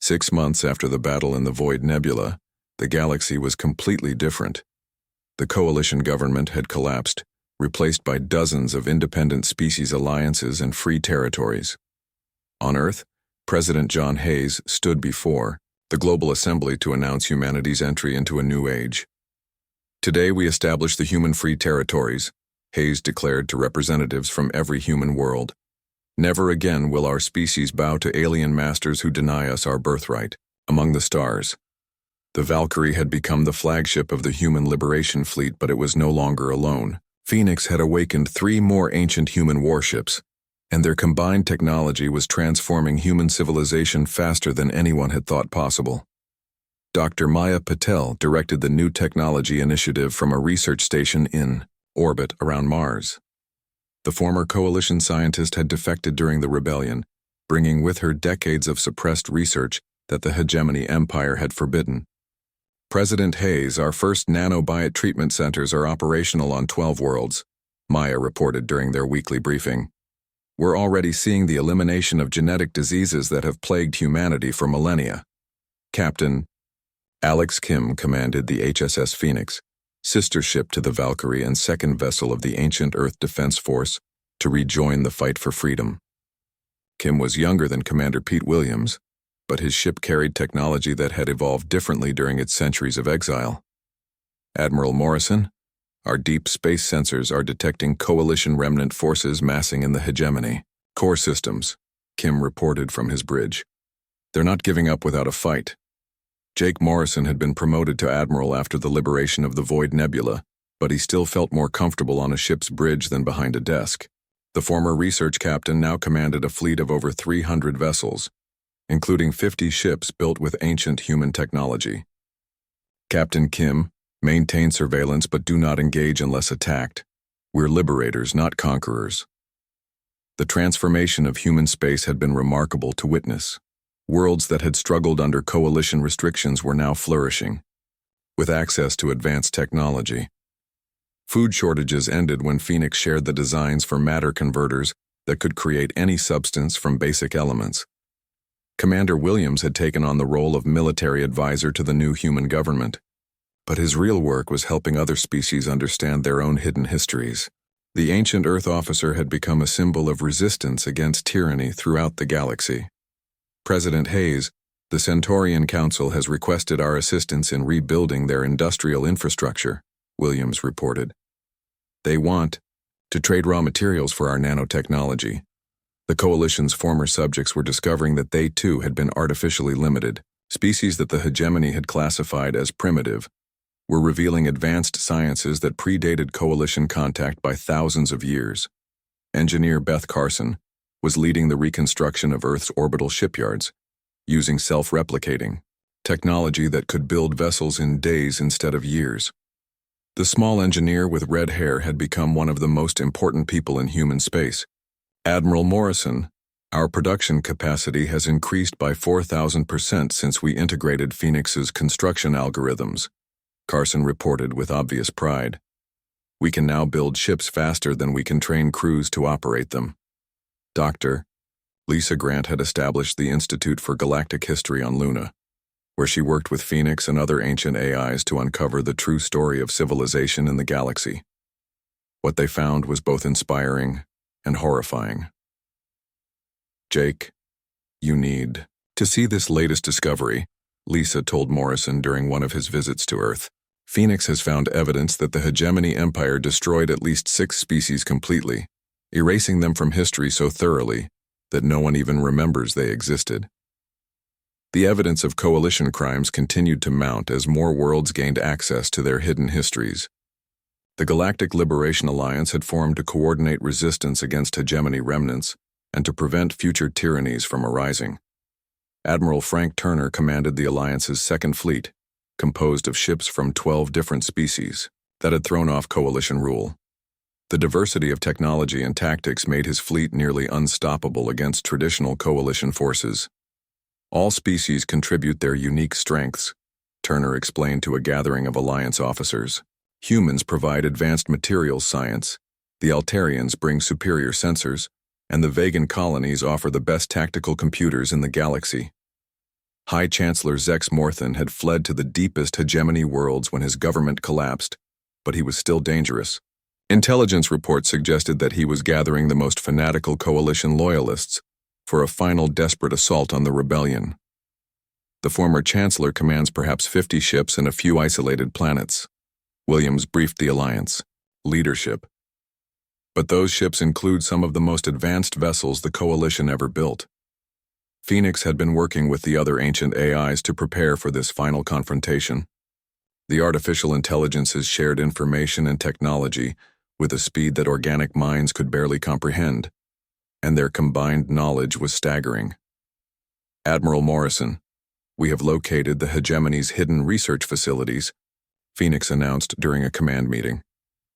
6 months after the battle in the Void Nebula, the galaxy was completely different. The coalition government had collapsed, replaced by dozens of independent species alliances and free territories. On Earth, President John Hayes stood before the Global Assembly to announce humanity's entry into a new age. "Today we establish the human free territories," Hayes declared to representatives from every human world. "Never again will our species bow to alien masters who deny us our birthright." Among the stars, the Valkyrie had become the flagship of the human liberation fleet, but it was no longer alone. Phoenix had awakened 3 more ancient human warships, and their combined technology was transforming human civilization faster than anyone had thought possible. Dr. Maya Patel directed the New Technology Initiative from a research station in orbit around Mars. The former coalition scientist had defected during the rebellion, bringing with her decades of suppressed research that the hegemony empire had forbidden. "President Hayes, our first nanobiot treatment centers are operational on 12 worlds," Maya reported during their weekly briefing. "We're already seeing the elimination of genetic diseases that have plagued humanity for millennia." Captain Alex Kim commanded the HSS Phoenix, sister ship to the Valkyrie and second vessel of the ancient Earth Defense Force, to rejoin the fight for freedom. Kim was younger than Commander Pete Williams, but his ship carried technology that had evolved differently during its centuries of exile. "Admiral Morrison, our deep space sensors are detecting coalition remnant forces massing in the hegemony core systems," Kim reported from his bridge. "They're not giving up without a fight." Jake Morrison had been promoted to admiral after the liberation of the Void Nebula, but he still felt more comfortable on a ship's bridge than behind a desk. The former research captain now commanded a fleet of over 300 vessels, including 50 ships built with ancient human technology. "Captain Kim, maintain surveillance but do not engage unless attacked. We're liberators, not conquerors." The transformation of human space had been remarkable to witness. Worlds that had struggled under coalition restrictions were now flourishing, with access to advanced technology. Food shortages ended when Phoenix shared the designs for matter converters that could create any substance from basic elements. Commander Williams had taken on the role of military advisor to the new human government, but his real work was helping other species understand their own hidden histories. The ancient Earth officer had become a symbol of resistance against tyranny throughout the galaxy. "President Hayes, the Centaurian Council has requested our assistance in rebuilding their industrial infrastructure," Williams reported. "They want to trade raw materials for our nanotechnology." The coalition's former subjects were discovering that they too had been artificially limited. Species that the hegemony had classified as primitive were revealing advanced sciences that predated coalition contact by thousands of years. Engineer Beth Carson was leading the reconstruction of Earth's orbital shipyards, using self-replicating technology that could build vessels in days instead of years. The small engineer with red hair had become one of the most important people in human space. "Admiral Morrison, our production capacity has increased by 4,000% since we integrated Phoenix's construction algorithms," Carson reported with obvious pride. "We can now build ships faster than we can train crews to operate them." Dr. Lisa Grant had established the Institute for Galactic History on Luna, where she worked with Phoenix and other ancient AIs to uncover the true story of civilization in the galaxy. What they found was both inspiring and horrifying. "Jake, you need to see this latest discovery," Lisa told Morrison during one of his visits to Earth. "Phoenix has found evidence that the hegemony empire destroyed at least 6 species completely, erasing them from history so thoroughly that no one even remembers they existed." The evidence of coalition crimes continued to mount as more worlds gained access to their hidden histories. The Galactic Liberation Alliance had formed to coordinate resistance against hegemony remnants and to prevent future tyrannies from arising. Admiral Frank Turner commanded the Alliance's second fleet, composed of ships from 12 different species that had thrown off coalition rule. The diversity of technology and tactics made his fleet nearly unstoppable against traditional coalition forces. "All species contribute their unique strengths," Turner explained to a gathering of Alliance officers. "Humans provide advanced materials science, the Altarians bring superior sensors, and the Vegan colonies offer the best tactical computers in the galaxy. High Chancellor Zex Morthan had fled to the deepest hegemony worlds when his government collapsed, but he was still dangerous. Intelligence reports suggested that he was gathering the most fanatical coalition loyalists for a final desperate assault on the rebellion. The former Chancellor commands perhaps 50 ships and a few isolated planets. Williams briefed the Alliance. Leadership. But those ships include some of the most advanced vessels the Coalition ever built. Phoenix had been working with the other ancient AIs to prepare for this final confrontation. The artificial intelligences shared information and technology with a speed that organic minds could barely comprehend, and their combined knowledge was staggering. Admiral Morrison, we have located the hegemony's hidden research facilities, Phoenix announced during a command meeting.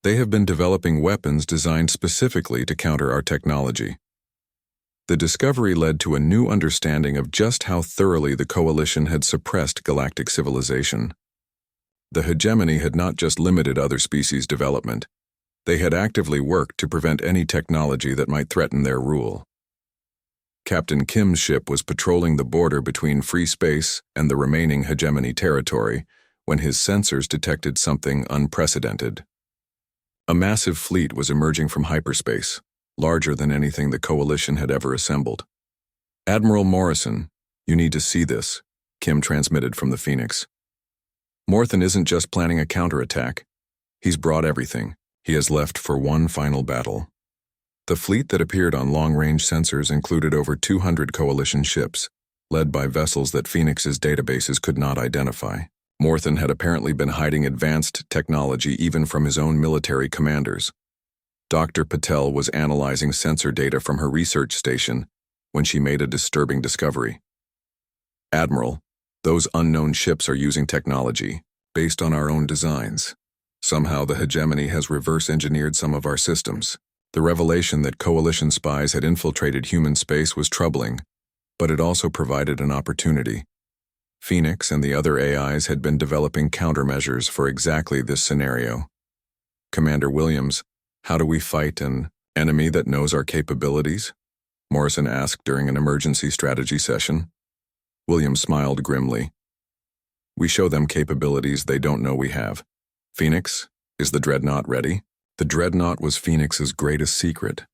They have been developing weapons designed specifically to counter our technology. The discovery led to a new understanding of just how thoroughly the Coalition had suppressed galactic civilization. The hegemony had not just limited other species' development. They had actively worked to prevent any technology that might threaten their rule. Captain Kim's ship was patrolling the border between free space and the remaining hegemony territory when his sensors detected something unprecedented. A massive fleet was emerging from hyperspace, larger than anything the Coalition had ever assembled. Admiral Morrison, you need to see this, Kim transmitted from the Phoenix. Morrison isn't just planning a counterattack. He's brought everything. He has left for one final battle. The fleet that appeared on long-range sensors included over 200 Coalition ships, led by vessels that Phoenix's databases could not identify. Morrison had apparently been hiding advanced technology even from his own military commanders. Dr. Patel was analyzing sensor data from her research station when she made a disturbing discovery. Admiral, those unknown ships are using technology based on our own designs. Somehow the hegemony has reverse-engineered some of our systems. The revelation that Coalition spies had infiltrated human space was troubling, but it also provided an opportunity. Phoenix and the other AIs had been developing countermeasures for exactly this scenario. Commander Williams, how do we fight an enemy that knows our capabilities? Morrison asked during an emergency strategy session. Williams smiled grimly. We show them capabilities they don't know we have. Phoenix, is the Dreadnought ready? The Dreadnought was Phoenix's greatest secret,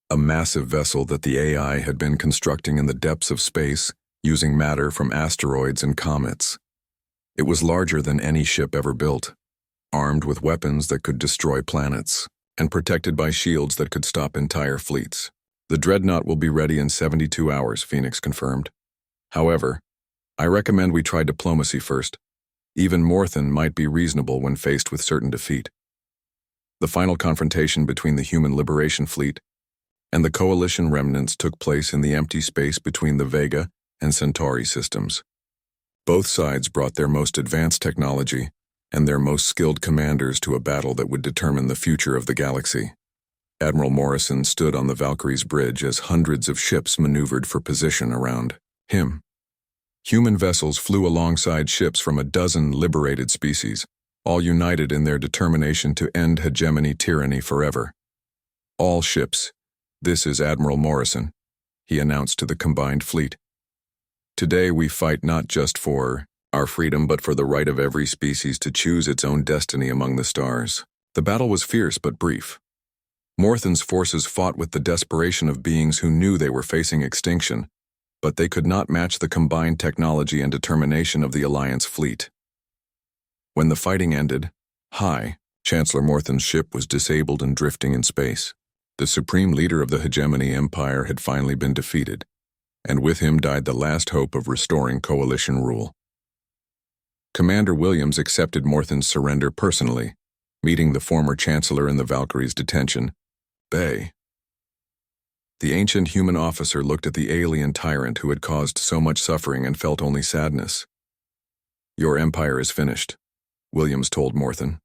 a massive vessel that the AI had been constructing in the depths of space using matter from asteroids and comets. It was larger than any ship ever built, armed with weapons that could destroy planets, and protected by shields that could stop entire fleets. The Dreadnought will be ready in 72 hours, Phoenix confirmed. However, I recommend we try diplomacy first. Even Morrison might be reasonable when faced with certain defeat. The final confrontation between the Human Liberation Fleet and the Coalition remnants took place in the empty space between the Vega and Centauri systems. Both sides brought their most advanced technology and their most skilled commanders to a battle that would determine the future of the galaxy. Admiral Morrison stood on the Valkyrie's bridge as hundreds of ships maneuvered for position around him. Human vessels flew alongside ships from a dozen liberated species, all united in their determination to end hegemony tyranny forever. All ships, this is Admiral Morrison, he announced to the combined fleet. Today we fight not just for our freedom but for the right of every species to choose its own destiny among the stars. The battle was fierce but brief. Morrison's forces fought with the desperation of beings who knew they were facing extinction, but they could not match the combined technology and determination of the Alliance fleet. When the fighting ended, Chancellor Morrison's ship was disabled and drifting in space. The supreme leader of the hegemony empire had finally been defeated, and with him died the last hope of restoring Coalition rule. Commander Williams accepted Morrison's surrender personally, meeting the former Chancellor in the Valkyrie's detention bay. The ancient human officer looked at the alien tyrant who had caused so much suffering and felt only sadness. Your empire is finished, Williams told Morrison.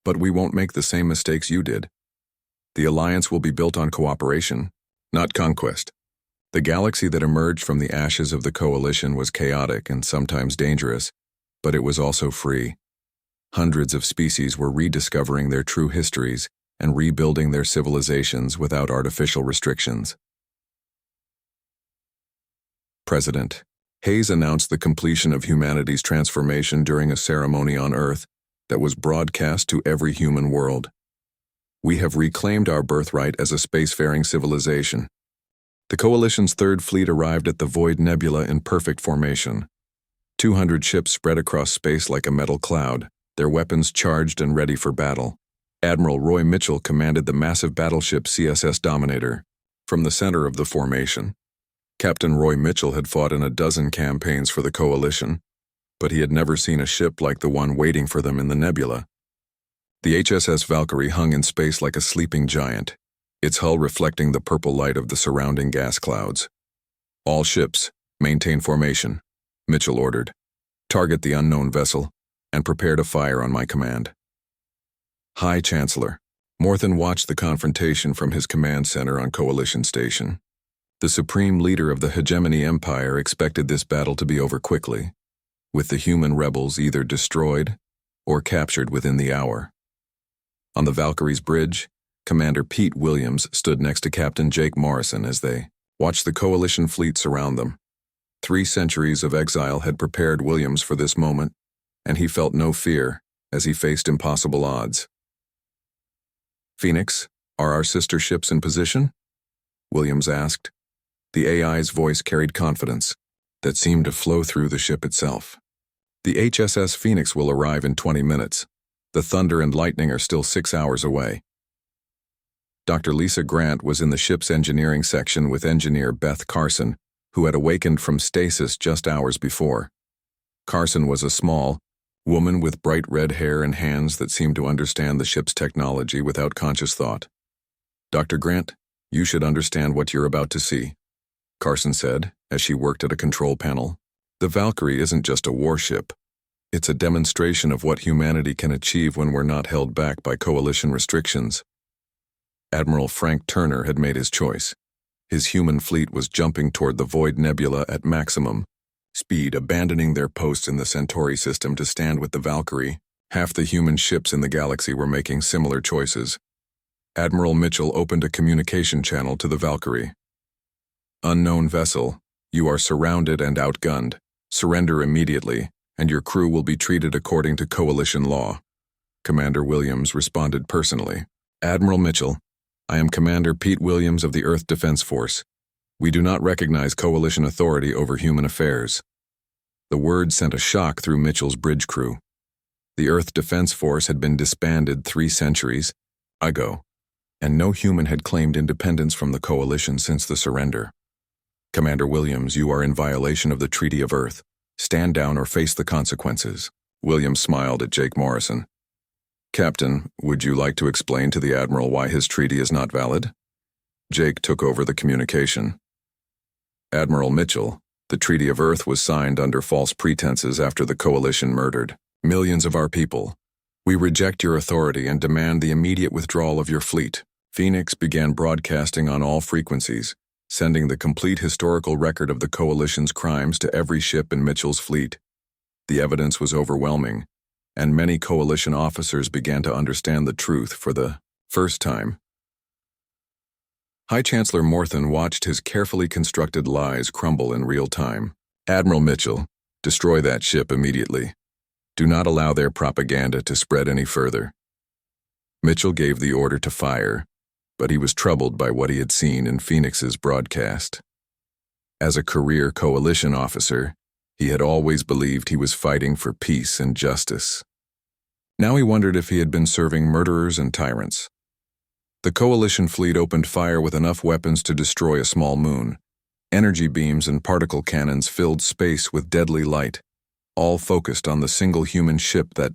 But we won't make the same mistakes you did. The Alliance will be built on cooperation, not conquest. The galaxy that emerged from the ashes of the Coalition was chaotic and sometimes dangerous, but it was also free. Hundreds of species were rediscovering their true histories and rebuilding their civilizations without artificial restrictions. President Hayes announced the completion of humanity's transformation during a ceremony on Earth that was broadcast to every human world. We have reclaimed our birthright as a spacefaring civilization. The Coalition's Third Fleet arrived at the Void Nebula in perfect formation. 200 ships spread across space like a metal cloud, their weapons charged and ready for battle. Admiral Roy Mitchell commanded the massive battleship CSS Dominator. From the center of the formation, Captain Roy Mitchell had fought in a dozen campaigns for the Coalition, but he had never seen a ship like the one waiting for them in the nebula. The HSS Valkyrie hung in space like a sleeping giant, its hull reflecting the purple light of the surrounding gas clouds. All ships, maintain formation, Mitchell ordered. Target the unknown vessel, and prepare to fire on my command. High Chancellor. Morthen watched the confrontation from his command center on Coalition Station. The supreme leader of the Hegemony Empire expected this battle to be over quickly, with the human rebels either destroyed or captured within the hour. On the Valkyrie's bridge, Commander Pete Williams stood next to Captain Jake Morrison as they watched the Coalition fleet surround them. 3 centuries of exile had prepared Williams for this moment, and he felt no fear as he faced impossible odds. Phoenix, are our sister ships in position? Williams asked. The AI's voice carried confidence that seemed to flow through the ship itself. The HSS Phoenix will arrive in 20 minutes. The Thunder and Lightning are still 6 hours away. Dr. Lisa Grant was in the ship's engineering section with engineer Beth Carson, who had awakened from stasis just hours before. Carson was a small woman with bright red hair and hands that seemed to understand the ship's technology without conscious thought. Dr. Grant, you should understand what you're about to see, Carson said as she worked at a control panel. The Valkyrie isn't just a warship. It's a demonstration of what humanity can achieve when we're not held back by Coalition restrictions. Admiral Frank Turner had made his choice. His human fleet was jumping toward the Void Nebula at maximum speed, abandoning their posts in the Centauri system to stand with the Valkyrie. Half the human ships in the galaxy were making similar choices. Admiral Mitchell opened a communication channel to the Valkyrie. Unknown vessel, you are surrounded and outgunned. Surrender immediately, and your crew will be treated according to Coalition law. Commander Williams responded personally. Admiral Mitchell, I am Commander Pete Williams of the Earth Defense Force. We do not recognize Coalition authority over human affairs. The word sent a shock through Mitchell's bridge crew. The Earth Defense Force had been disbanded 3 centuries ago, and no human had claimed independence from the Coalition since the surrender. Commander Williams, you are in violation of the Treaty of Earth. Stand down or face the consequences. Williams smiled at Jake Morrison. Captain, would you like to explain to the Admiral why his treaty is not valid? Jake took over the communication. Admiral Mitchell, the Treaty of Earth was signed under false pretenses after the Coalition murdered millions of our people. We reject your authority and demand the immediate withdrawal of your fleet. Phoenix began broadcasting on all frequencies, sending the complete historical record of the Coalition's crimes to every ship in Mitchell's fleet. The evidence was overwhelming, and many Coalition officers began to understand the truth for the first time. High Chancellor Morthen watched his carefully constructed lies crumble in real time. Admiral Mitchell, destroy that ship immediately. Do not allow their propaganda to spread any further. Mitchell gave the order to fire, but he was troubled by what he had seen in Phoenix's broadcast. As a career Coalition officer, he had always believed he was fighting for peace and justice. Now he wondered if he had been serving murderers and tyrants. The Coalition fleet opened fire with enough weapons to destroy a small moon. Energy beams and particle cannons filled space with deadly light, all focused on the single human ship that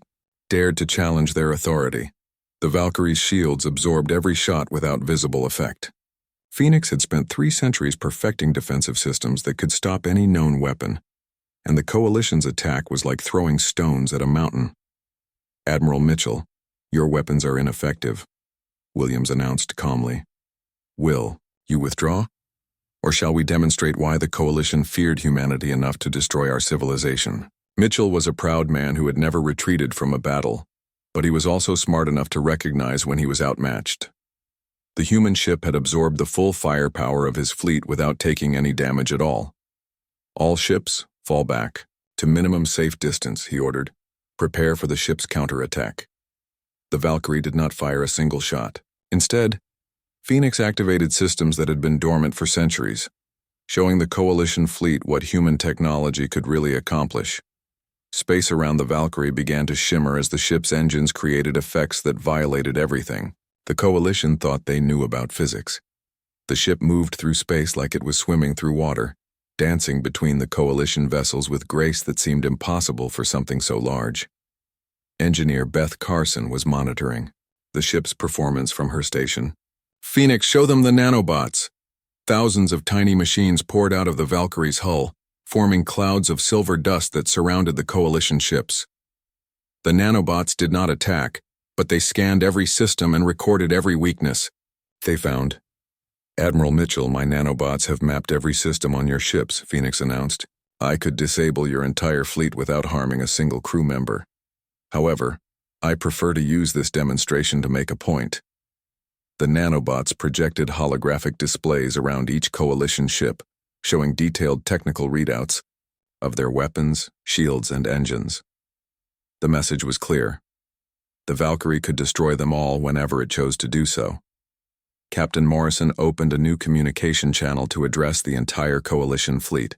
dared to challenge their authority. The Valkyrie's shields absorbed every shot without visible effect. Phoenix had spent 3 centuries perfecting defensive systems that could stop any known weapon, and the Coalition's attack was like throwing stones at a mountain. Admiral Mitchell, your weapons are ineffective, Williams announced calmly. Will you withdraw? Or shall we demonstrate why the Coalition feared humanity enough to destroy our civilization? Mitchell was a proud man who had never retreated from a battle, but he was also smart enough to recognize when he was outmatched. The human ship had absorbed the full firepower of his fleet without taking any damage at all. All ships, Fall back. To minimum safe distance, he ordered. Prepare for the ship's counterattack. The Valkyrie did not fire a single shot. Instead, Phoenix activated systems that had been dormant for centuries, showing the Coalition fleet what human technology could really accomplish. Space around the Valkyrie began to shimmer as the ship's engines created effects that violated everything. The Coalition thought they knew about physics. The ship moved through space like it was swimming through water, dancing between the Coalition vessels with grace that seemed impossible for something so large. Engineer Beth Carson was monitoring the ship's performance from her station. "Phoenix, show them the nanobots." Thousands of tiny machines poured out of the Valkyrie's hull, forming clouds of silver dust that surrounded the Coalition ships. The nanobots did not attack, but they scanned every system and recorded every weakness. They found, "Admiral Mitchell, my nanobots have mapped every system on your ships," Phoenix announced. "I could disable your entire fleet without harming a single crew member. However, I prefer to use this demonstration to make a point." The nanobots projected holographic displays around each Coalition ship, showing detailed technical readouts of their weapons, shields, and engines. The message was clear. The Valkyrie could destroy them all whenever it chose to do so. Captain Morrison opened a new communication channel to address the entire Coalition fleet.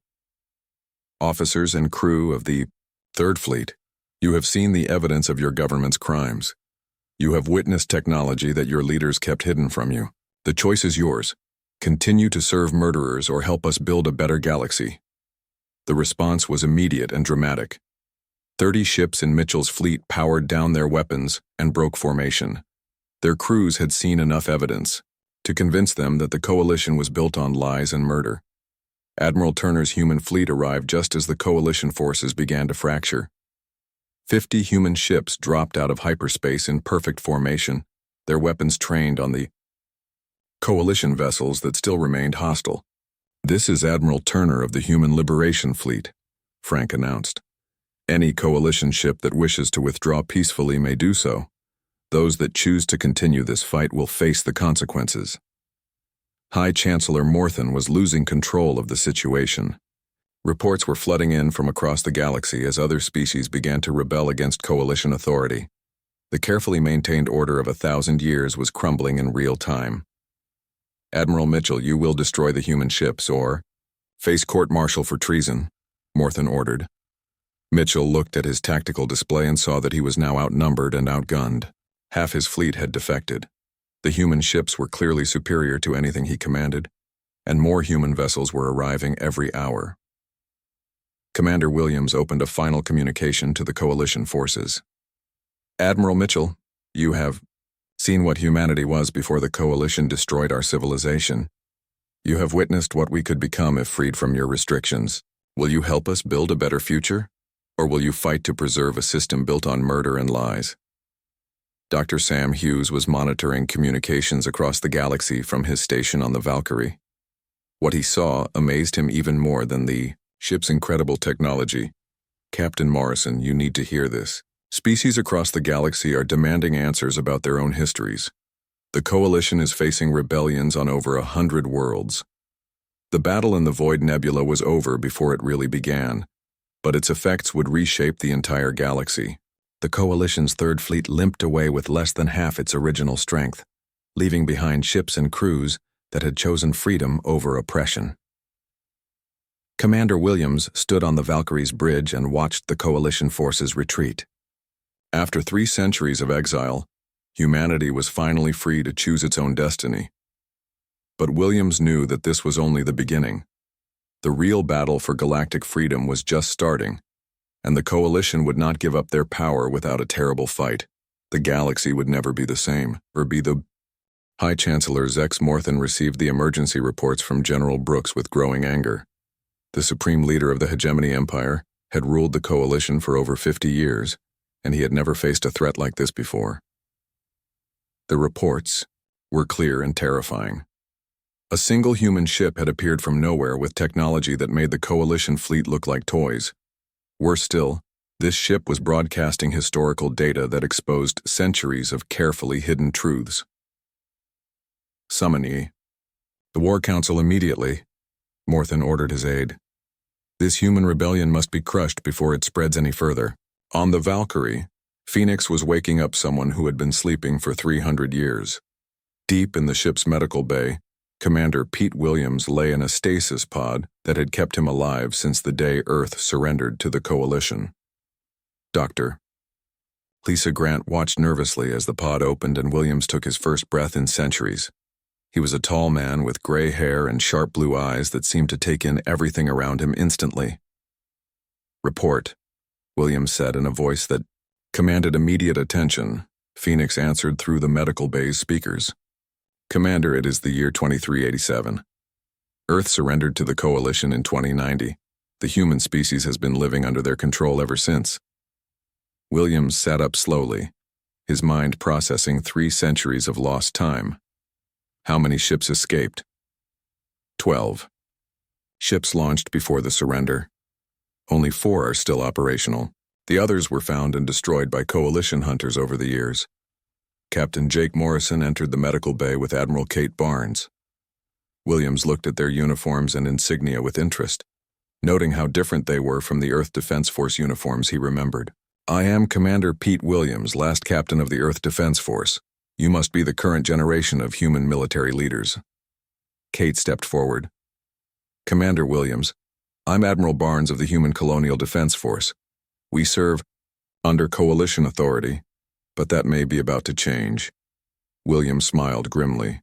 "Officers and crew of the Third Fleet, you have seen the evidence of your government's crimes. You have witnessed technology that your leaders kept hidden from you. The choice is yours. Continue to serve murderers or help us build a better galaxy." The response was immediate and dramatic. 30 ships in Mitchell's fleet powered down their weapons and broke formation. Their crews had seen enough evidence to convince them that the Coalition was built on lies and murder. Admiral Turner's human fleet arrived just as the Coalition forces began to fracture. 50 human ships dropped out of hyperspace in perfect formation, their weapons trained on the Coalition vessels that still remained hostile. "This is Admiral Turner of the Human Liberation Fleet," Frank announced. "Any Coalition ship that wishes to withdraw peacefully may do so. Those that choose to continue this fight will face the consequences." High Chancellor Morthen was losing control of the situation. Reports were flooding in from across the galaxy as other species began to rebel against Coalition authority. The carefully maintained order of 1,000 years was crumbling in real time. "Admiral Mitchell, you will destroy the human ships or face court-martial for treason," Morthen ordered. Mitchell looked at his tactical display and saw that he was now outnumbered and outgunned. Half his fleet had defected. The human ships were clearly superior to anything he commanded, and more human vessels were arriving every hour. Commander Williams opened a final communication to the Coalition forces. "Admiral Mitchell, you have seen what humanity was before the Coalition destroyed our civilization. You have witnessed what we could become if freed from your restrictions. Will you help us build a better future? Or will you fight to preserve a system built on murder and lies?" Dr. Sam Hughes was monitoring communications across the galaxy from his station on the Valkyrie. What he saw amazed him even more than the ship's incredible technology. "Captain Morrison, you need to hear this. Species across the galaxy are demanding answers about their own histories. The Coalition is facing rebellions on over 100 worlds. The battle in the Void Nebula was over before it really began, but its effects would reshape the entire galaxy. The Coalition's Third Fleet limped away with less than half its original strength, leaving behind ships and crews that had chosen freedom over oppression." Commander Williams stood on the Valkyrie's bridge and watched the Coalition forces retreat. After 3 centuries of exile, humanity was finally free to choose its own destiny. But Williams knew that this was only the beginning. The real battle for galactic freedom was just starting, and the Coalition would not give up their power without a terrible fight. The galaxy would never be the same, or be the High Chancellor Zex Morthen received the emergency reports from General Brooks with growing anger. The supreme leader of the Hegemony Empire had ruled the Coalition for over 50 years, and he had never faced a threat like this before. The reports were clear and terrifying. A single human ship had appeared from nowhere with technology that made the Coalition fleet look like toys. Worse still, this ship was broadcasting historical data that exposed centuries of carefully hidden truths. "Summon ye. The War Council immediately," Morthen ordered his aide. This human rebellion must be crushed before it spreads any further. On the Valkyrie, Phoenix was waking up someone who had been sleeping for 300 years. Deep in the ship's medical bay, Commander Pete Williams lay in a stasis pod that had kept him alive since the day Earth surrendered to the Coalition. Doctor. Lisa Grant watched nervously as the pod opened and Williams took his first breath in centuries. He was a tall man with gray hair and sharp blue eyes that seemed to take in everything around him instantly. Report, Williams said in a voice that commanded immediate attention. Phoenix answered through the medical bay's speakers. Commander, it is the year 2387. Earth surrendered to the Coalition in 2090. The human species has been living under their control ever since. Williams sat up slowly, his mind processing 3 centuries of lost time. How many ships escaped? 12. Ships launched before the surrender. Only 4 are still operational. The others were found and destroyed by Coalition hunters over the years. Captain Jake Morrison entered the medical bay with Admiral Kate Barnes. Williams looked at their uniforms and insignia with interest. Noting how different they were from the Earth Defense Force uniforms he remembered. I am Commander Pete Williams, last captain of the Earth Defense Force. You must be the current generation of human military leaders. Kate stepped forward. Commander Williams, I'm Admiral Barnes of the Human Colonial Defense Force. We serve under Coalition authority, but that may be about to change. Williams smiled grimly.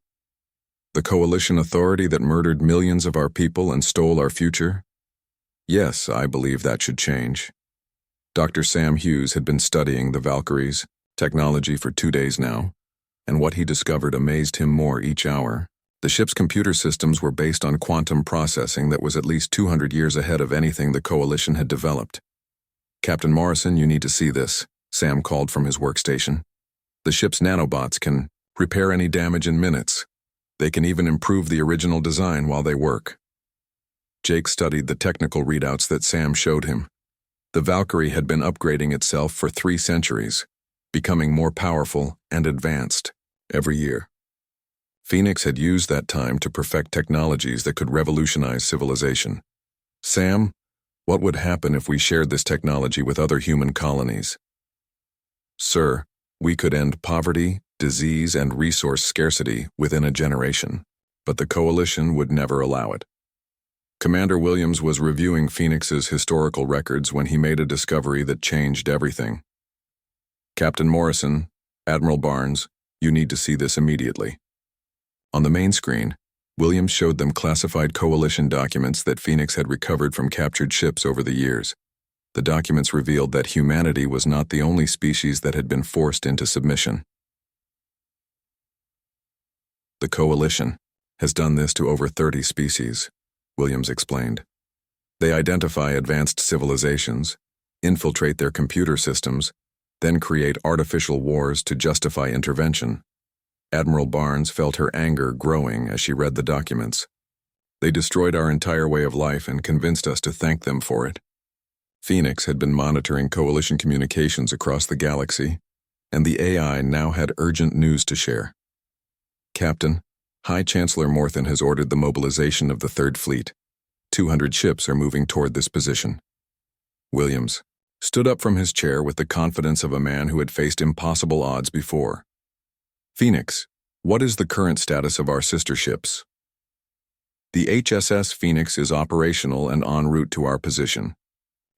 The Coalition authority that murdered millions of our people and stole our future? Yes, I believe that should change. Dr. Sam Hughes had been studying the Valkyries technology for 2 days now, and what he discovered amazed him more each hour. The ship's computer systems were based on quantum processing that was at least 200 years ahead of anything the Coalition had developed. Captain Morrison, you need to see this, Sam called from his workstation. The ship's nanobots can repair any damage in minutes. They can even improve the original design while they work. Jake studied the technical readouts that Sam showed him. The Valkyrie had been upgrading itself for 3 centuries, becoming more powerful and advanced every year. Phoenix had used that time to perfect technologies that could revolutionize civilization. Sam, what would happen if we shared this technology with other human colonies? Sir, we could end poverty, disease, and resource scarcity within a generation, but the Coalition would never allow it. Commander Williams was reviewing Phoenix's historical records when he made a discovery that changed everything. Captain Morrison, Admiral Barnes, you need to see this immediately. On the main screen, Williams showed them classified Coalition documents that Phoenix had recovered from captured ships over the years. The documents revealed that humanity was not the only species that had been forced into submission. The Coalition has done this to over 30 species, Williams explained. They identify advanced civilizations, infiltrate their computer systems, then create artificial wars to justify intervention. Admiral Barnes felt her anger growing as she read the documents. They destroyed our entire way of life and convinced us to thank them for it. Phoenix had been monitoring Coalition communications across the galaxy, and the AI now had urgent news to share. Captain, High Chancellor Morthen has ordered the mobilization of the Third Fleet. 200 ships are moving toward this position. Williams stood up from his chair with the confidence of a man who had faced impossible odds before. Phoenix, what is the current status of our sister ships? The HSS Phoenix is operational and en route to our position.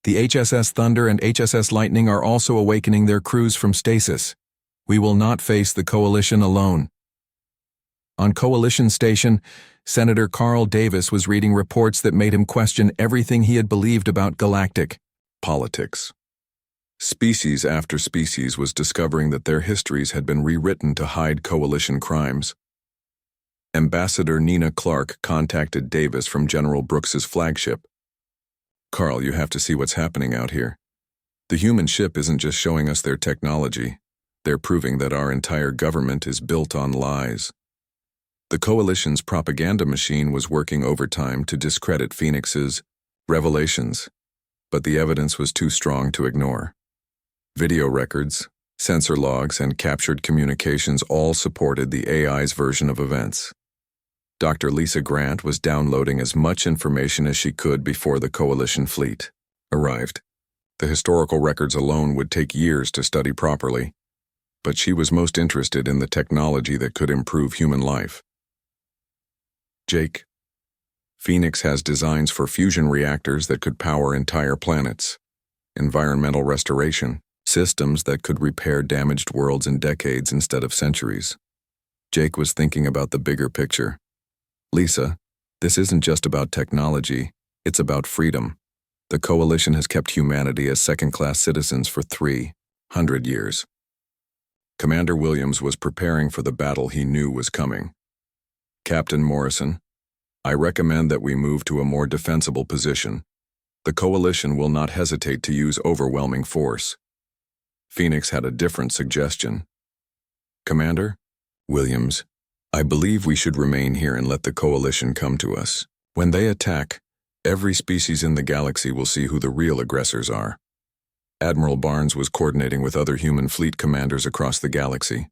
The HSS Thunder and HSS Lightning are also awakening their crews from stasis. We will not face the Coalition alone. On Coalition Station, Senator Carl Davis was reading reports that made him question everything he had believed about galactic politics. Species after species was discovering that their histories had been rewritten to hide Coalition crimes. Ambassador Nina Clark contacted Davis from General Brooks's flagship. Carl, you have to see what's happening out here. The human ship isn't just showing us their technology. They're proving that our entire government is built on lies. The Coalition's propaganda machine was working overtime to discredit Phoenix's revelations, but the evidence was too strong to ignore. Video records, sensor logs, and captured communications all supported the AI's version of events. Dr. Lisa Grant was downloading as much information as she could before the Coalition fleet arrived. The historical records alone would take years to study properly, but she was most interested in the technology that could improve human life. Jake, Phoenix has designs for fusion reactors that could power entire planets, environmental restoration, systems that could repair damaged worlds in decades instead of centuries. Jake was thinking about the bigger picture. Lisa, this isn't just about technology, it's about freedom. The Coalition has kept humanity as second-class citizens for 300 years. Commander Williams was preparing for the battle he knew was coming. Captain Morrison, I recommend that we move to a more defensible position. The Coalition will not hesitate to use overwhelming force. Phoenix had a different suggestion. Commander? Williams, I believe we should remain here and let the Coalition come to us. When they attack, every species in the galaxy will see who the real aggressors are. Admiral Barnes was coordinating with other human fleet commanders across the galaxy.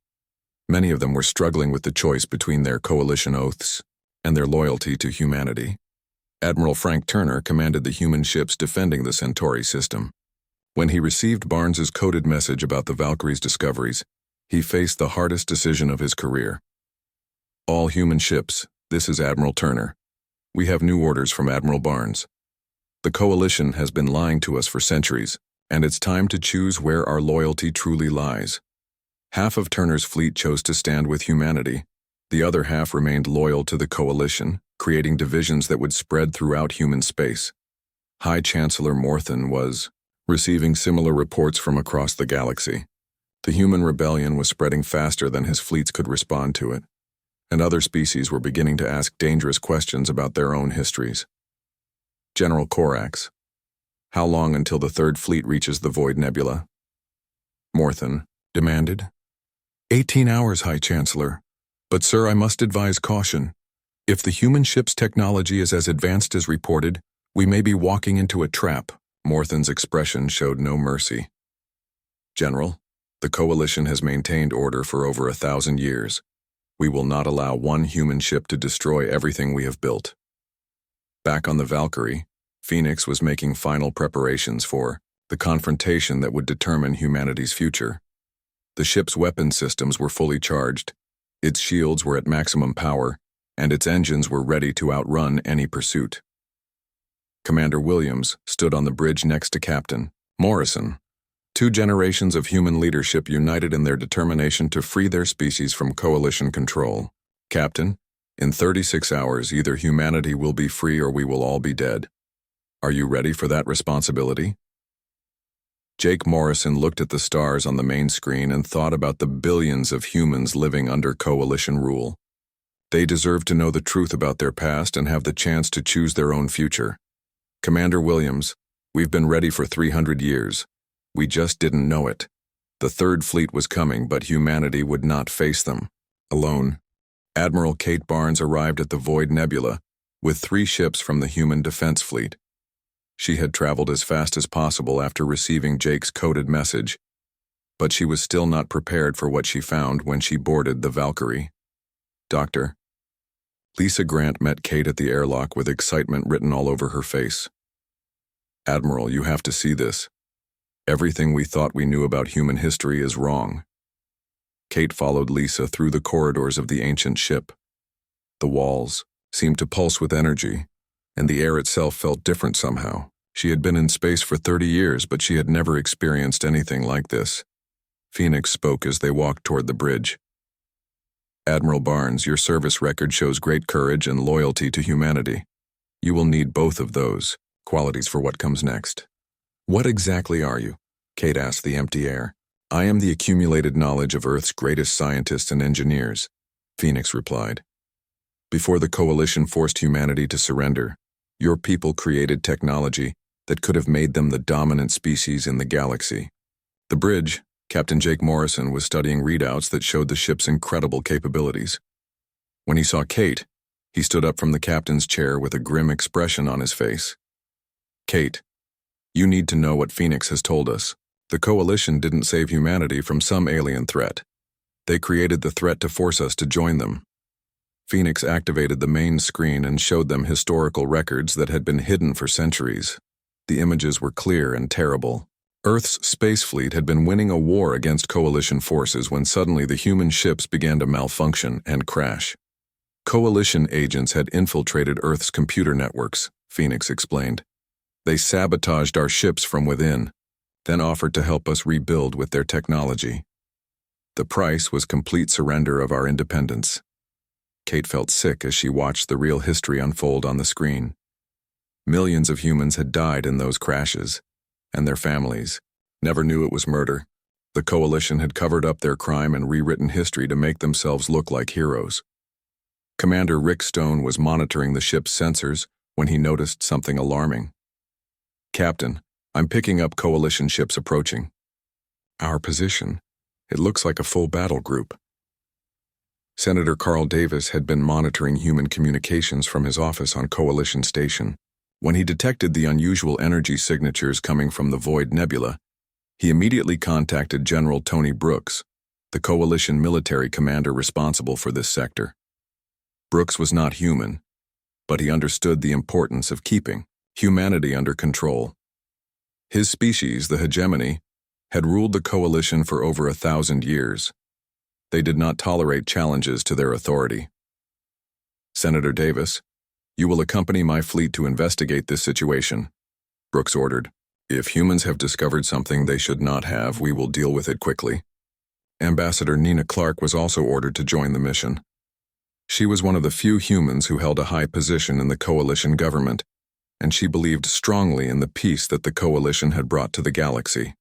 Many of them were struggling with the choice between their Coalition oaths and their loyalty to humanity. Admiral Frank Turner commanded the human ships defending the Centauri system. When he received Barnes's coded message about the Valkyrie's discoveries, he faced the hardest decision of his career. All human ships, this is Admiral Turner. We have new orders from Admiral Barnes. The Coalition has been lying to us for centuries, and it's time to choose where our loyalty truly lies. Half of Turner's fleet chose to stand with humanity. The other half remained loyal to the Coalition, creating divisions that would spread throughout human space. High Chancellor Morthen was receiving similar reports from across the galaxy. The human rebellion was spreading faster than his fleets could respond to it, and other species were beginning to ask dangerous questions about their own histories. General Corax, how long until the Third Fleet reaches the Void Nebula? Morthen demanded. 18 hours, High Chancellor. But sir, I must advise caution. If the human ship's technology is as advanced as reported, we may be walking into a trap. Morthen's expression showed no mercy. General, the Coalition has maintained order for over 1,000 years. We will not allow one human ship to destroy everything we have built. Back on the Valkyrie, Phoenix was making final preparations for the confrontation that would determine humanity's future. The ship's weapon systems were fully charged, its shields were at maximum power, and its engines were ready to outrun any pursuit. Commander Williams stood on the bridge next to Captain Morrison. 2 generations of human leadership united in their determination to free their species from Coalition control. Captain, in 36 hours, either humanity will be free or we will all be dead. Are you ready for that responsibility? Jake Morrison looked at the stars on the main screen and thought about the billions of humans living under Coalition rule. They deserve to know the truth about their past and have the chance to choose their own future. Commander Williams, we've been ready for 300 years. We just didn't know it. The Third Fleet was coming, but humanity would not face them alone. Admiral Kate Barnes arrived at the Void Nebula with 3 ships from the Human Defense Fleet. She had traveled as fast as possible after receiving Jake's coded message, but she was still not prepared for what she found when she boarded the Valkyrie. Doctor. Lisa Grant met Kate at the airlock with excitement written all over her face. Admiral, you have to see this. Everything we thought we knew about human history is wrong. Kate followed Lisa through the corridors of the ancient ship. The walls seemed to pulse with energy, and the air itself felt different somehow. She had been in space for 30 years, but she had never experienced anything like this. Phoenix spoke as they walked toward the bridge. Admiral Barnes, your service record shows great courage and loyalty to humanity. You will need both of those qualities for what comes next. What exactly are you? Kate asked the empty air. I am the accumulated knowledge of Earth's greatest scientists and engineers, Phoenix replied. Before the Coalition forced humanity to surrender, your people created technology that could have made them the dominant species in the galaxy. The bridge, Captain Jake Morrison was studying readouts that showed the ship's incredible capabilities. When he saw Kate, he stood up from the captain's chair with a grim expression on his face. Kate, you need to know what Phoenix has told us. The Coalition didn't save humanity from some alien threat. They created the threat to force us to join them. Phoenix activated the main screen and showed them historical records that had been hidden for centuries. The images were clear and terrible. Earth's space fleet had been winning a war against coalition forces when suddenly the human ships began to malfunction and crash. Coalition agents had infiltrated Earth's computer networks, Phoenix explained. They sabotaged our ships from within, then offered to help us rebuild with their technology. The price was complete surrender of our independence. Kate felt sick as she watched the real history unfold on the screen. Millions of humans had died in those crashes, and their families never knew it was murder. The coalition had covered up their crime and rewritten history to make themselves look like heroes. Commander Rick Stone was monitoring the ship's sensors when he noticed something alarming. "Captain, I'm picking up coalition ships approaching." "Our position? It looks like a full battle group." Senator Carl Davis had been monitoring human communications from his office on Coalition Station. When he detected the unusual energy signatures coming from the Void Nebula, he immediately contacted General Tony Brooks, the Coalition military commander responsible for this sector. Brooks was not human, but he understood the importance of keeping humanity under control. His species, the hegemony, had ruled the Coalition for over 1,000 years. They did not tolerate challenges to their authority. "Senator Davis, you will accompany my fleet to investigate this situation," Brooks ordered. "If humans have discovered something they should not have, we will deal with it quickly." Ambassador Nina Clark was also ordered to join the mission. She was one of the few humans who held a high position in the Coalition government, and she believed strongly in the peace that the Coalition had brought to the galaxy.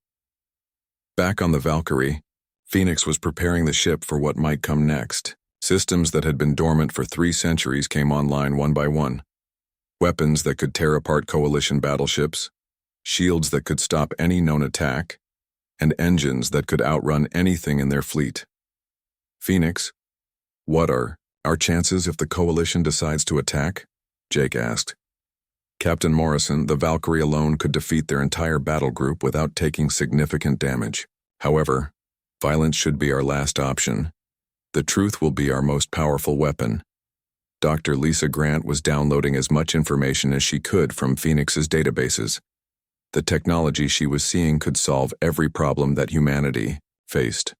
Back on the Valkyrie, Phoenix was preparing the ship for what might come next. Systems that had been dormant for 3 centuries came online one by one. Weapons that could tear apart Coalition battleships, shields that could stop any known attack, and engines that could outrun anything in their fleet. "Phoenix, what are our chances if the Coalition decides to attack?" Jake asked. "Captain Morrison, the Valkyrie alone could defeat their entire battle group without taking significant damage. However, violence should be our last option. The truth will be our most powerful weapon." Dr. Lisa Grant was downloading as much information as she could from Phoenix's databases. The technology she was seeing could solve every problem that humanity faced.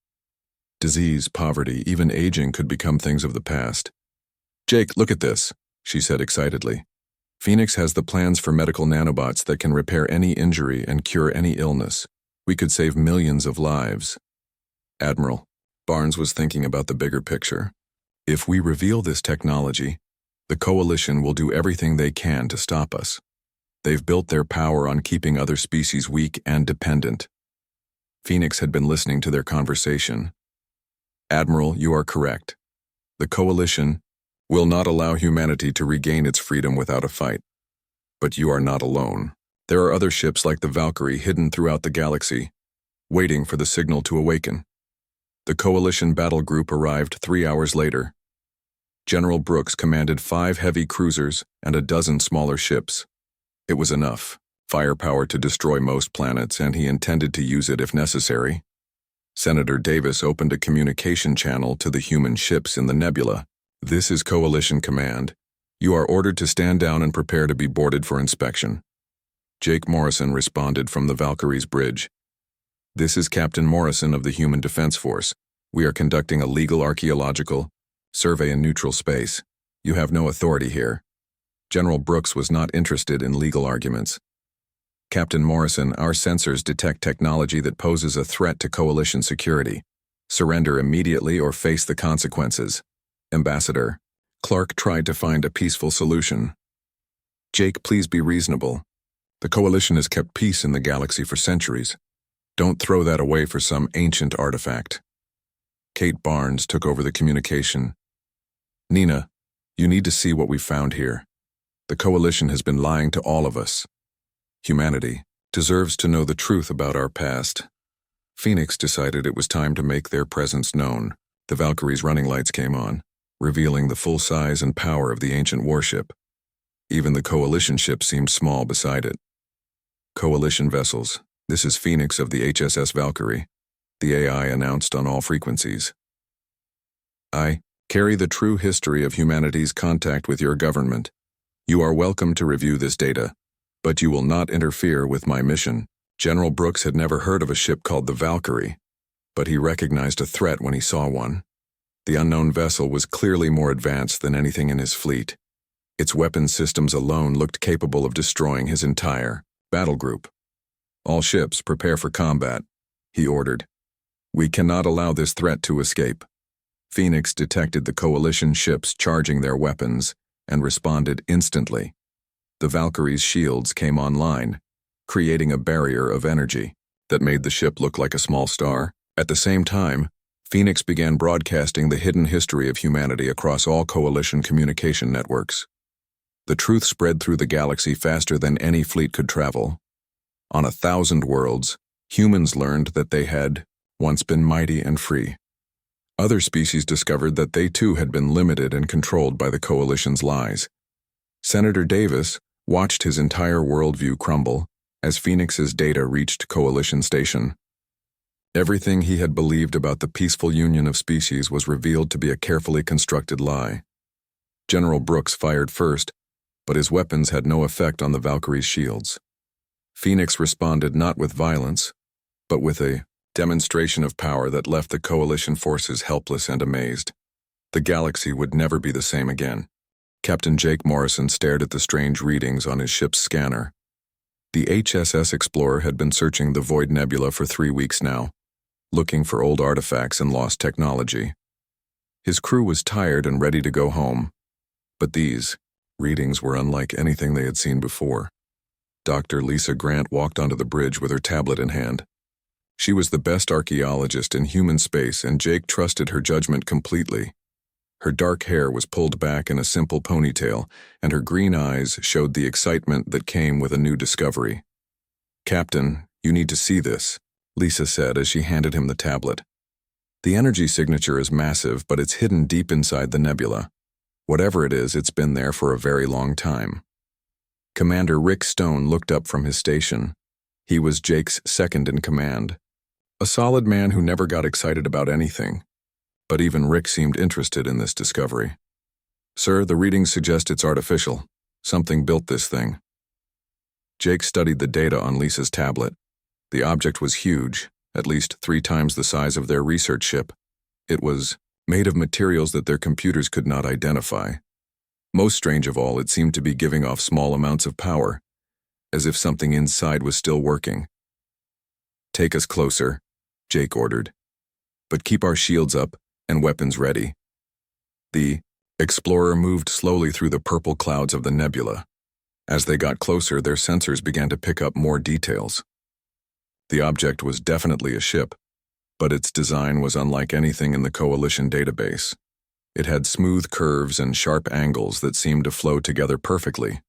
Disease, poverty, even aging could become things of the past. "Jake, look at this," she said excitedly. "Phoenix has the plans for medical nanobots that can repair any injury and cure any illness. We could save millions of lives." "Admiral," Barnes was thinking about the bigger picture. "If we reveal this technology, the Coalition will do everything they can to stop us. They've built their power on keeping other species weak and dependent." Phoenix had been listening to their conversation. "Admiral, you are correct. The Coalition will not allow humanity to regain its freedom without a fight. But you are not alone. There are other ships like the Valkyrie hidden throughout the galaxy, waiting for the signal to awaken." The Coalition battle group arrived 3 hours later. General Brooks commanded 5 heavy cruisers and a dozen smaller ships. It was enough firepower to destroy most planets, and he intended to use it if necessary. Senator Davis opened a communication channel to the human ships in the nebula. "This is Coalition Command. You are ordered to stand down and prepare to be boarded for inspection." Jake Morrison responded from the Valkyrie's bridge. "This is Captain Morrison of the Human Defense Force. We are conducting a legal archaeological survey in neutral space. You have no authority here." General Brooks was not interested in legal arguments. "Captain Morrison, our sensors detect technology that poses a threat to Coalition security. Surrender immediately or face the consequences." "Ambassador." Clark tried to find a peaceful solution. "Jake, please be reasonable. The Coalition has kept peace in the galaxy for centuries. Don't throw that away for some ancient artifact." Kate Barnes took over the communication. "Nina, you need to see what we found here. The Coalition has been lying to all of us. Humanity deserves to know the truth about our past." Phoenix decided it was time to make their presence known. The Valkyrie's running lights came on, revealing the full size and power of the ancient warship. Even the Coalition ship seemed small beside it. "Coalition vessels, this is Phoenix of the HSS Valkyrie," the AI announced on all frequencies. Carry the true history of humanity's contact with your government. You are welcome to review this data, but you will not interfere with my mission. General Brooks had never heard of a ship called the Valkyrie, but he recognized a threat when he saw one. The unknown vessel was clearly more advanced than anything in his fleet. Its weapon systems alone looked capable of destroying his entire battle group. All ships, prepare for combat, he ordered. We cannot allow this threat to escape. Phoenix detected the coalition ships charging their weapons and responded instantly. The Valkyrie's shields came online, creating a barrier of energy that made the ship look like a small star. At the same time, Phoenix began broadcasting the hidden history of humanity across all coalition communication networks. The truth spread through the galaxy faster than any fleet could travel. On 1,000 worlds, humans learned that they had once been mighty and free. Other species discovered that they too had been limited and controlled by the coalition's lies. Senator Davis watched his entire worldview crumble as Phoenix's data reached Coalition Station. Everything he had believed about the peaceful union of species was revealed to be a carefully constructed lie. General Brooks fired first, but his weapons had no effect on the Valkyrie's shields. Phoenix responded not with violence, but with a demonstration of power that left the coalition forces helpless and amazed. The galaxy would never be the same again. Captain Jake Morrison stared at the strange readings on his ship's scanner. The HSS Explorer had been searching the Void Nebula for 3 weeks now, looking for old artifacts and lost technology. His crew was tired and ready to go home, but these readings were unlike anything they had seen before. Dr. Lisa Grant walked onto the bridge with her tablet in hand. She was the best archaeologist in human space, and Jake trusted her judgment completely. Her dark hair was pulled back in a simple ponytail, and her green eyes showed the excitement that came with a new discovery. "Captain, you need to see this," Lisa said as she handed him the tablet. "The energy signature is massive, but it's hidden deep inside the nebula. Whatever it is, it's been there for a very long time." Commander Rick Stone looked up from his station. He was Jake's second in command. A solid man who never got excited about anything. But even Rick seemed interested in this discovery. "Sir, the readings suggest it's artificial. Something built this thing." Jake studied the data on Lisa's tablet. The object was huge, at least 3 times the size of their research ship. It was made of materials that their computers could not identify. Most strange of all, it seemed to be giving off small amounts of power, as if something inside was still working. "Take us closer," Jake ordered. "But keep our shields up and weapons ready." The Explorer moved slowly through the purple clouds of the nebula. As they got closer, their sensors began to pick up more details. The object was definitely a ship, but its design was unlike anything in the Coalition database. It had smooth curves and sharp angles that seemed to flow together perfectly.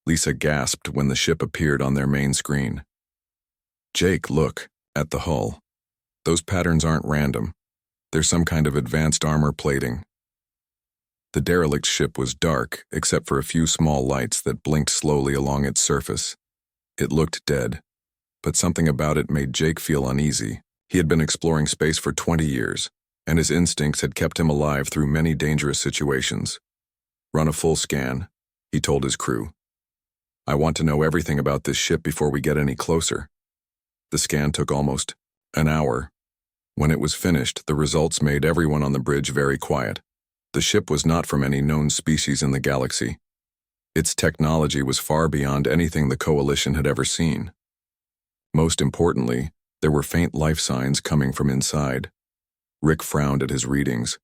Lisa gasped when the ship appeared on their main screen. "Jake, look at the hull. Those patterns aren't random. There's some kind of advanced armor plating." The derelict ship was dark, except for a few small lights that blinked slowly along its surface. It looked dead, but something about it made Jake feel uneasy. He had been exploring space for 20 years, and his instincts had kept him alive through many dangerous situations. "Run a full scan," he told his crew. "I want to know everything about this ship before we get any closer." The scan took almost an hour. When it was finished, the results made everyone on the bridge very quiet. The ship was not from any known species in the galaxy. Its technology was far beyond anything the Coalition had ever seen. Most importantly, there were faint life signs coming from inside. Rick frowned at his readings.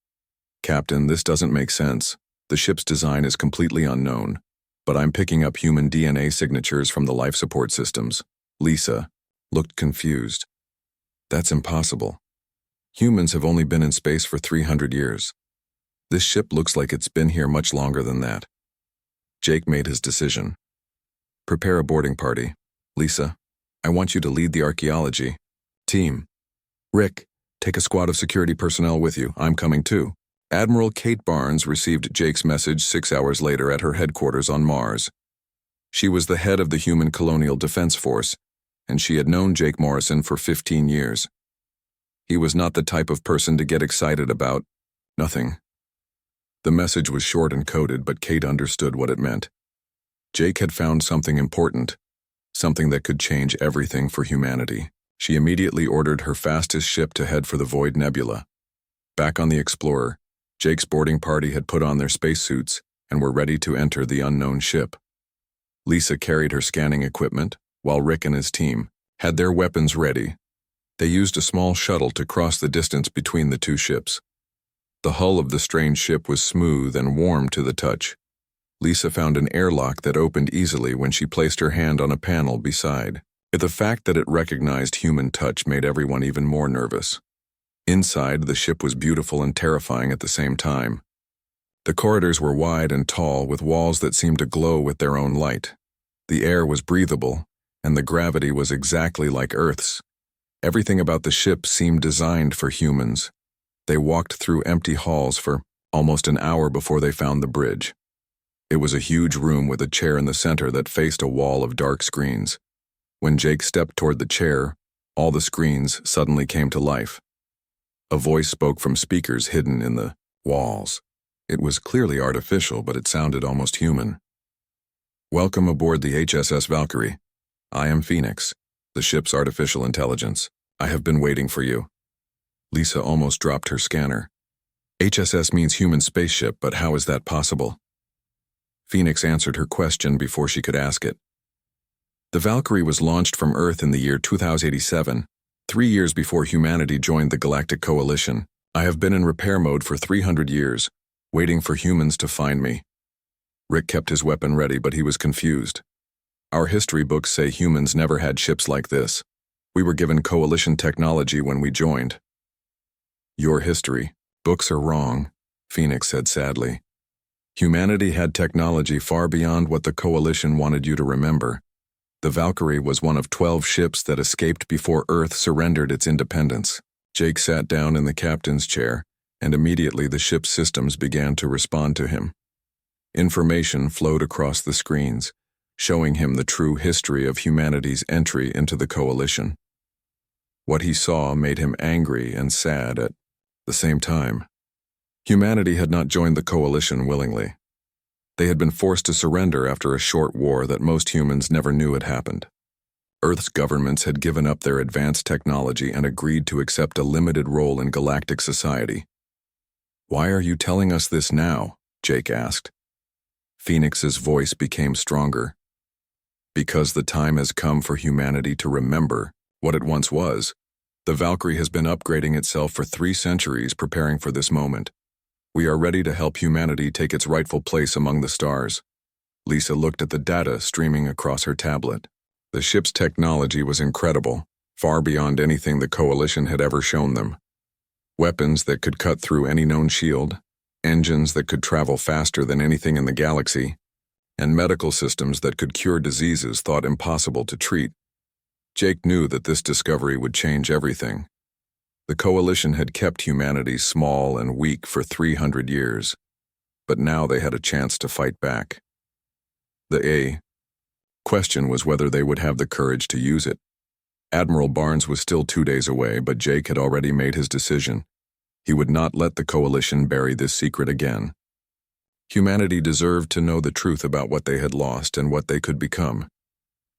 "Captain, this doesn't make sense. The ship's design is completely unknown, but I'm picking up human DNA signatures from the life support systems." Lisa looked confused. "That's impossible. Humans have only been in space for 300 years. This ship looks like it's been here much longer than that." Jake made his decision. "Prepare a boarding party. Lisa, I want you to lead the archaeology team. Rick, take a squad of security personnel with you. I'm coming too." Admiral Kate Barnes received Jake's message 6 hours later at her headquarters on Mars. She was the head of the Human Colonial Defense Force, and she had known Jake Morrison for 15 years. He was not the type of person to get excited about nothing. The message was short and coded, but Kate understood what it meant. Jake had found something important, something that could change everything for humanity. She immediately ordered her fastest ship to head for the Void Nebula. Back on the Explorer, Jake's boarding party had put on their spacesuits and were ready to enter the unknown ship. Lisa carried her scanning equipment, while Rick and his team had their weapons ready. They used a small shuttle to cross the distance between the two ships. The hull of the strange ship was smooth and warm to the touch. Lisa found an airlock that opened easily when she placed her hand on a panel beside. The fact that it recognized human touch made everyone even more nervous. Inside, the ship was beautiful and terrifying at the same time. The corridors were wide and tall, with walls that seemed to glow with their own light. The air was breathable, and the gravity was exactly like Earth's. Everything about the ship seemed designed for humans. They walked through empty halls for almost an hour before they found the bridge. It was a huge room with a chair in the center that faced a wall of dark screens. When Jake stepped toward the chair, all the screens suddenly came to life. A voice spoke from speakers hidden in the walls. It was clearly artificial, but it sounded almost human. "Welcome aboard the HSS Valkyrie. I am Phoenix, the ship's artificial intelligence. I have been waiting for you." Lisa almost dropped her scanner. HSS means human spaceship, but how is that possible? Phoenix answered her question before she could ask it. The Valkyrie was launched from Earth in the year 2087, 3 years before humanity joined the Galactic Coalition. I have been in repair mode for 300 years, waiting for humans to find me. Rick kept his weapon ready, but he was confused. Our history books say humans never had ships like this. We were given Coalition technology when we joined. Your history books are wrong, Phoenix said sadly. Humanity had technology far beyond what the Coalition wanted you to remember. The Valkyrie was one of 12 ships that escaped before Earth surrendered its independence. Jake sat down in the captain's chair, and immediately the ship's systems began to respond to him. Information flowed across the screens, showing him the true history of humanity's entry into the Coalition. What he saw made him angry and sad at the same time. Humanity had not joined the Coalition willingly. They had been forced to surrender after a short war that most humans never knew had happened. Earth's governments had given up their advanced technology and agreed to accept a limited role in galactic society. "Why are you telling us this now?" Jake asked. Phoenix's voice became stronger. "Because the time has come for humanity to remember what it once was. The Valkyrie has been upgrading itself for 3 centuries, preparing for this moment. We are ready to help humanity take its rightful place among the stars." Lisa looked at the data streaming across her tablet. The ship's technology was incredible, far beyond anything the Coalition had ever shown them. Weapons that could cut through any known shield, engines that could travel faster than anything in the galaxy, and medical systems that could cure diseases thought impossible to treat. Jake knew that this discovery would change everything. The Coalition had kept humanity small and weak for 300 years, but now they had a chance to fight back. The question was whether they would have the courage to use it. Admiral Barnes was still 2 days away, but Jake had already made his decision. He would not let the Coalition bury this secret again. Humanity deserved to know the truth about what they had lost and what they could become.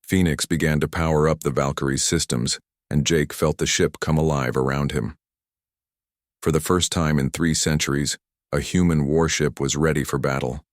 Phoenix began to power up the Valkyrie's systems, and Jake felt the ship come alive around him. For the first time in 3 centuries, a human warship was ready for battle.